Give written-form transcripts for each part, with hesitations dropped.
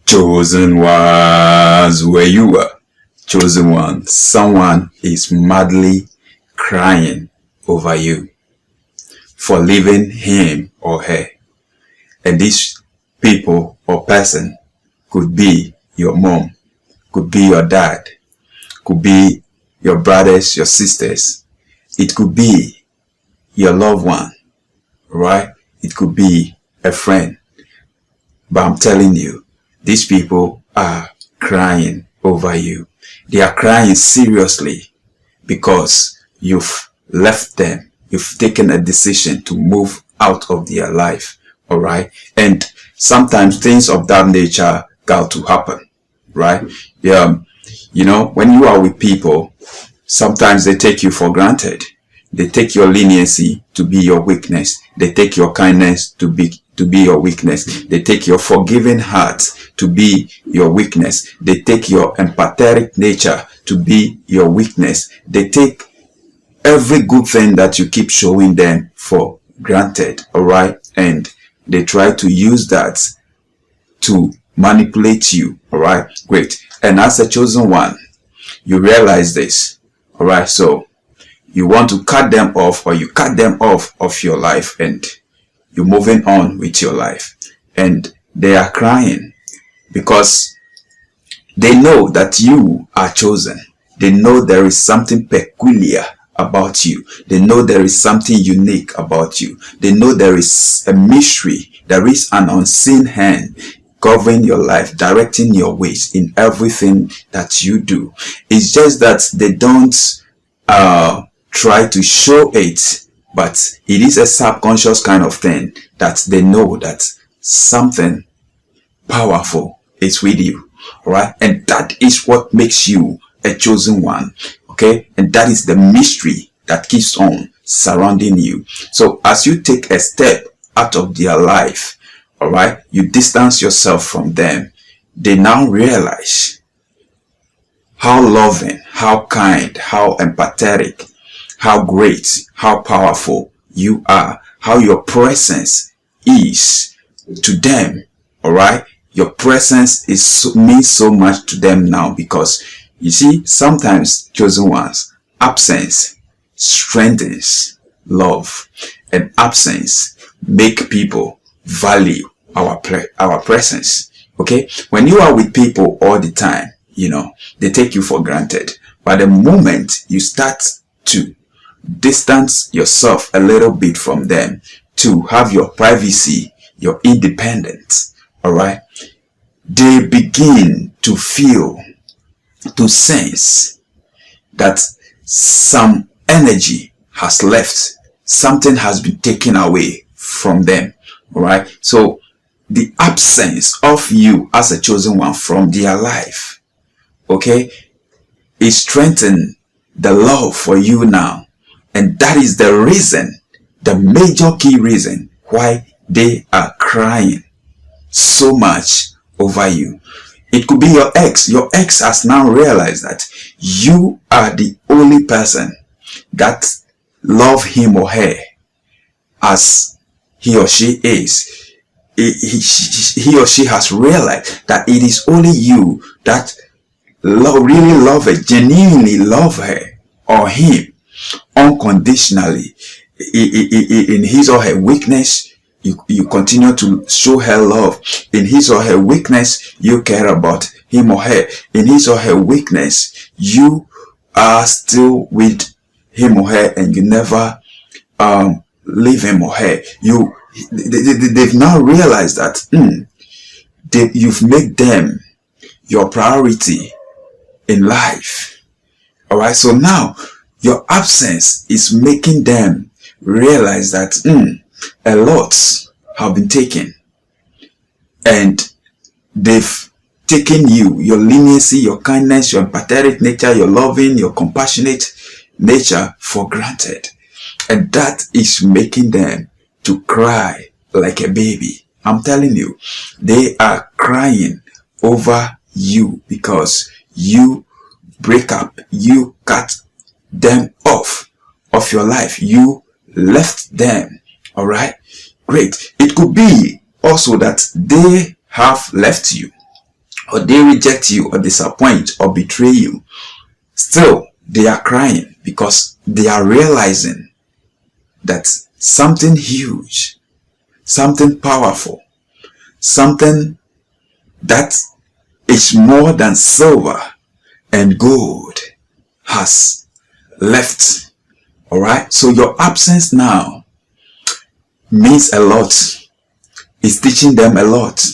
Chosen ones, where you are. Chosen one, someone is madly crying over you for leaving him or her. And these people or person could be your mom, could be your dad, could be your brothers, your sisters. It could be your loved one, right? It could be a friend. But I'm telling you, these people are crying over you. They are crying seriously because you've left them. You've taken a decision to move out of their life. All right. And sometimes things of that nature got to happen. Right. Yeah. You know, when you are with people, sometimes they take you for granted. They take your leniency to be your weakness. They take your kindness to be your weakness. They take your forgiving heart to be your weakness. They take your empathetic nature to be your weakness. They take every good thing that you keep showing them for granted, all right? And they try to use that to manipulate you, all right? Great. And as a chosen one, you realize this, all right? So you want to cut them off, or you cut them off of your life, and you're moving on with your life. And they are crying because they know that you are chosen. They know there is something peculiar about you. They know there is something unique about you. They know there is a mystery. There is an unseen hand governing your life, directing your ways in everything that you do. It's just that they don't try to show it, but it is a subconscious kind of thing that they know that something powerful is with you, all right? And that is what makes you a chosen one, okay? And that is the mystery that keeps on surrounding you. So as you take a step out of their life, all right, you distance yourself from them, they now realize how loving, how kind, how empathetic, how great, how powerful you are, how your presence is to them, all right? Your presence means so much to them now, because you see, sometimes, chosen ones, absence strengthens love, and absence make people value our presence, okay? When you are with people all the time, you know, they take you for granted. But the moment you start to distance yourself a little bit from them, to have your privacy, your independence, all right, they begin to feel, to sense that some energy has left, something has been taken away from them, all right? So the absence of you as a chosen one from their life, okay, is strengthening the love for you now. And that is the reason, the major key reason why they are crying so much over you. It could be your ex. Your ex has now realized that you are the only person that love him or her as he or she is. He or she has realized that it is only you that really love her, genuinely love her or him unconditionally. In his or her weakness, you continue to show her love. In his or her weakness, you care about him or her. In his or her weakness, you are still with him or her, and you never leave him or her. They've now realized that you've made them your priority in life. All right, so now your absence is making them realize that a lot have been taken, and they've taken you, your leniency, your kindness, your empathetic nature, your loving, your compassionate nature for granted. And that is making them to cry like a baby. I'm telling you, they are crying over you because you break up, you cut them off of your life, you left them. All right, great. It could be also that they have left you, or they reject you or disappoint or betray you, still they are crying because they are realizing that something huge, something powerful, something that is more than silver and gold has left. All right, so your absence now means a lot. It's teaching them a lot.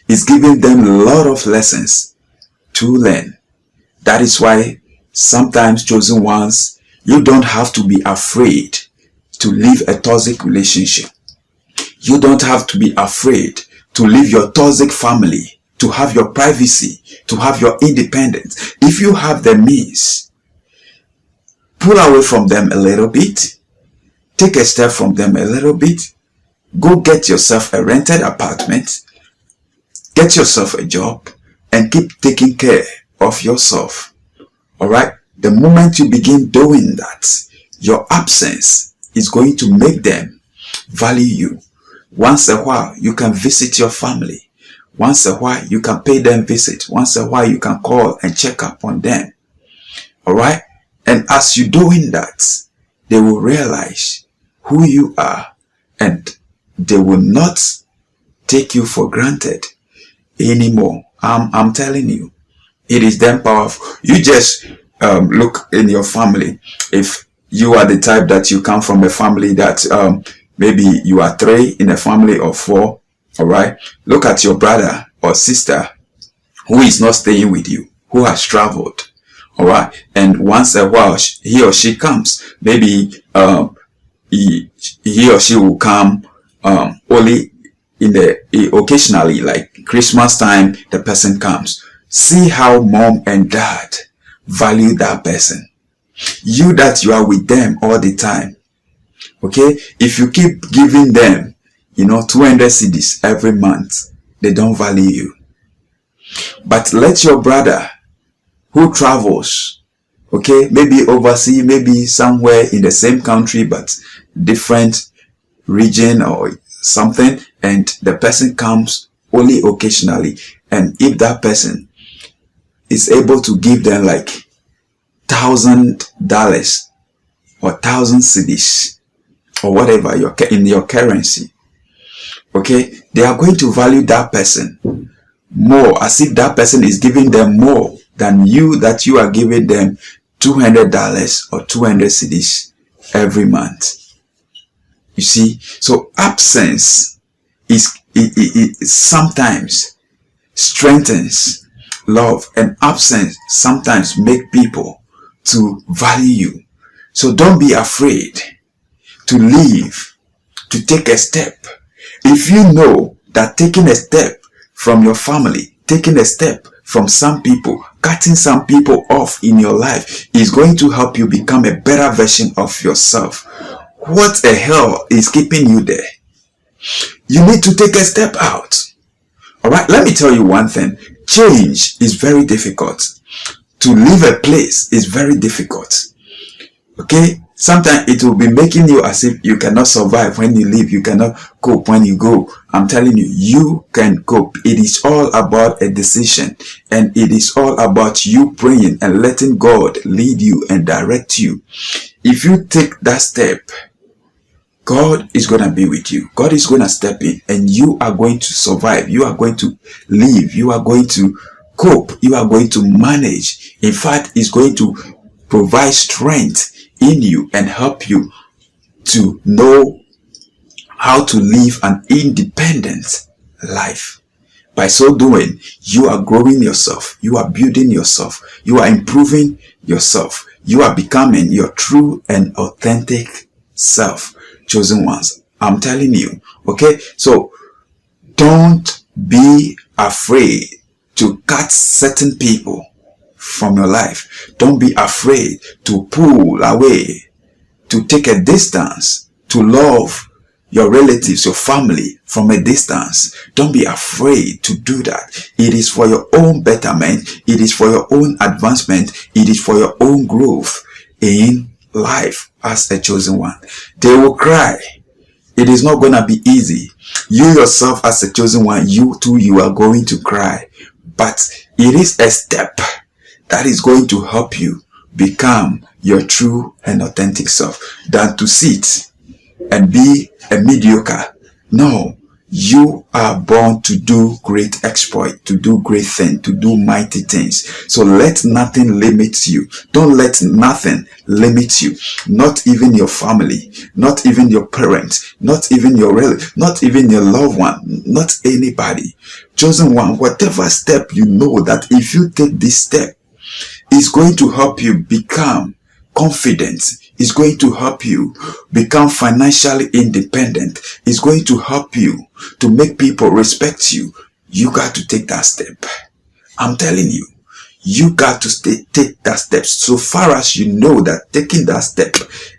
It's giving them a lot of lessons to learn. That is why sometimes, chosen ones, you don't have to be afraid to leave a toxic relationship. You don't have to be afraid to leave your toxic family, to have your privacy, to have your independence. If you have the means, pull away from them a little bit. Take a step from them a little bit. Go get yourself a rented apartment. Get yourself a job and keep taking care of yourself. All right? The moment you begin doing that, your absence is going to make them value you. Once a while, you can visit your family. Once a while, you can pay them visit. Once a while, you can call and check up on them. All right? And as you're doing that, they will realize who you are and they will not take you for granted anymore. I'm telling you, it is then powerful. You just look in your family. If you are the type that you come from a family that maybe you are 3 in a family of 4, all right, look at your brother or sister who is not staying with you, who has traveled, all right, and once a while he or she comes. Maybe he or she will come only in the occasionally, like Christmas time, the person comes. See how mom and dad value that person. You that you are with them all the time. Okay, if you keep giving them 200 cedis every month, they don't value you. But let your brother who travels, okay, maybe overseas, maybe somewhere in the same country but different region or something, and the person comes only occasionally, and if that person is able to give them like $1,000 or 1,000 cedis or whatever in your currency, okay, they are going to value that person more, as if that person is giving them more than you that you are giving them $200 or 200 cedis every month. You see, so absence it sometimes strengthens love, and absence sometimes make people to value you. So don't be afraid to leave, to take a step. If you know that taking a step from your family, taking a step from some people, cutting some people off in your life is going to help you become a better version of yourself, what the hell is keeping you there? You need to take a step out. All right, let me tell you one thing. Change is very difficult. To leave a place is very difficult. Okay, sometimes it will be making you as if you cannot survive when you leave, you cannot cope when you go. I'm telling you, you can cope. It is all about a decision, and it is all about you praying and letting God lead you and direct you. If you take that step, God is going to be with you. God is going to step in, and you are going to survive. You are going to live. You are going to cope. You are going to manage. In fact, it's going to provide strength in you and help you to know how to live an independent life. By so doing, you are growing yourself. You are building yourself. You are improving yourself. You are becoming your true and authentic self. Chosen ones, I'm telling you. Okay, so don't be afraid to cut certain people from your life. Don't be afraid to pull away, to take a distance, to love your relatives, your family from a distance. Don't be afraid to do that. It is for your own betterment. It is for your own advancement. It is for your own growth in life as a chosen one. They will cry. It is not going to be easy. You yourself as a chosen one, you too, you are going to cry. but it is a step that is going to help you become your true and authentic self, than to sit and be a mediocre. No, you are born to do great exploit, to do great things, to do mighty things. So let nothing limit you. Don't let nothing limit you. Not even your family, not even your parents, not even your relative, not even your loved one, not anybody. Chosen one, whatever step you know that if you take this step, it's going to help you become confident. It's going to help you become financially independent. It's going to help you to make people respect you. You got to take that step. I'm telling you, you got to take that step. So far as you know that taking that step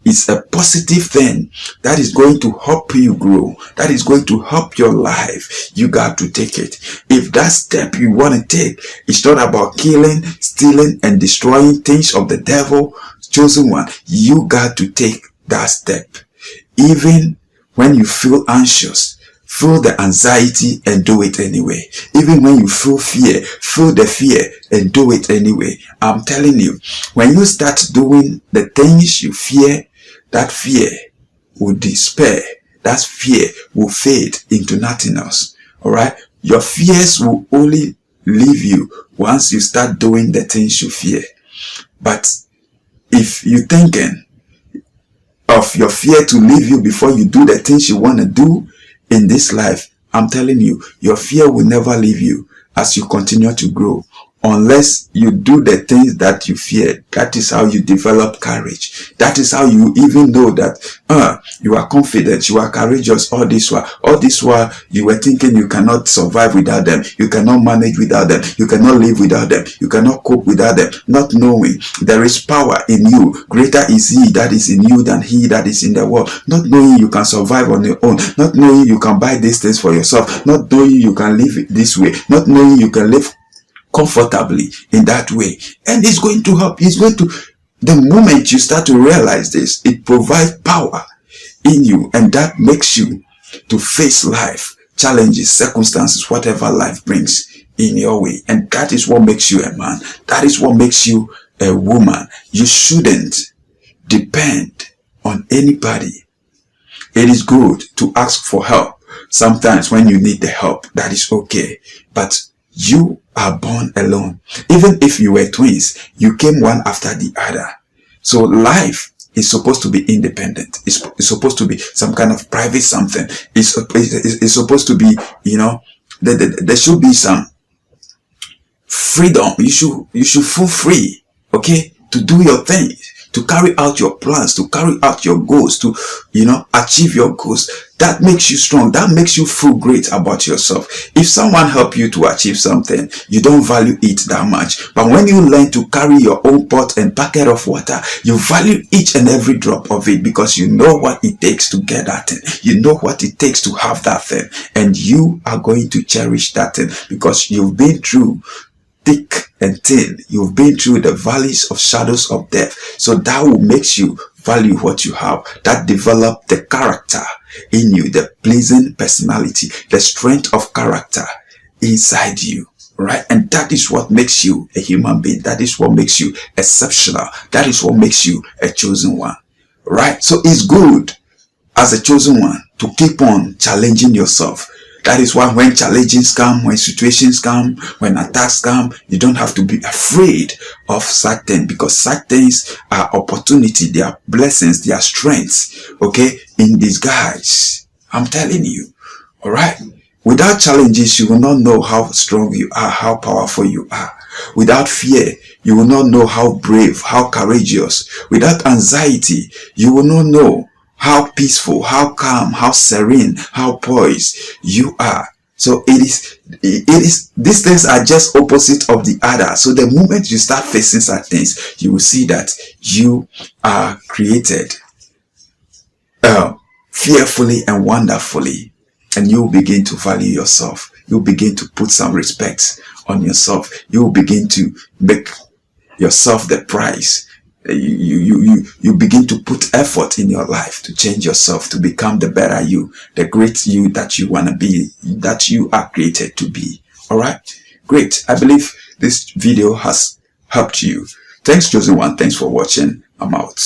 is a positive thing that is going to help you grow, that is going to help your life, you got to take it. If that step you want to take is not about killing, stealing, and destroying things of the devil, chosen one, you got to take that step. Even when you feel anxious, feel the anxiety and do it anyway. Even when you feel fear, feel the fear and do it anyway. I'm telling you, when you start doing the things you fear, that fear will despair. That fear will fade into nothing else. All right? Your fears will only leave you once you start doing the things you fear. But if you're thinking of your fear to leave you before you do the things you want to do in this life, I'm telling you, your fear will never leave you as you continue to grow. Unless you do the things that you fear. That is how you develop courage. That is how you even know that you are confident, you are courageous. All this while you were thinking you cannot survive without them, you cannot manage without them, you cannot live without them, you cannot cope without them, not knowing there is power in you. Greater is he that is in you than he that is in the world. Not knowing you can survive on your own, not knowing you can buy these things for yourself, not knowing you can live this way, not knowing you can live comfortably in that way. And it's going to help. The moment you start to realize this, it provides power in you, and that makes you to face life, challenges, circumstances, whatever life brings in your way. And that is what makes you a man. That is what makes you a woman. You shouldn't depend on anybody. It is good to ask for help. Sometimes when you need the help, that is okay. But you are born alone. Even if you were twins, you came one after the other. So life is supposed to be independent. It's supposed to be some kind of private something. It's supposed to be, there should be some freedom. You should feel free, okay, to do your things, to carry out your plans, to carry out your goals, to, achieve your goals. That makes you strong. That makes you feel great about yourself. If someone help you to achieve something, you don't value it that much. But when you learn to carry your own pot and bucket of water, you value each and every drop of it, because you know what it takes to get that thing. You know what it takes to have that thing. And you are going to cherish that thing because you've been through thick and thin. You've been through the valleys of shadows of death. So that will make you value what you have. That develop the character in you, the pleasing personality, the strength of character inside you, right? And that is what makes you a human being. That is what makes you exceptional. That is what makes you a chosen one, right? So it's good as a chosen one to keep on challenging yourself. That is why when challenges come, when situations come, when attacks come, you don't have to be afraid of such things, because such things are opportunity, they are blessings, they are strengths, okay, in disguise. I'm telling you, all right? Without challenges, you will not know how strong you are, how powerful you are. Without fear, you will not know how brave, how courageous. Without anxiety, you will not know how peaceful, how calm, how serene, how poised you are. So it is, these things are just opposite of the other. So the moment you start facing such things, you will see that you are created fearfully and wonderfully, and you will begin to value yourself. You will begin to put some respect on yourself. You will begin to make yourself the prize. You begin to put effort in your life to change yourself, to become the better you, the great you that you want to be, that you are created to be. All right. Great. I believe this video has helped you. Thanks, chosen one. Thanks for watching. I'm out.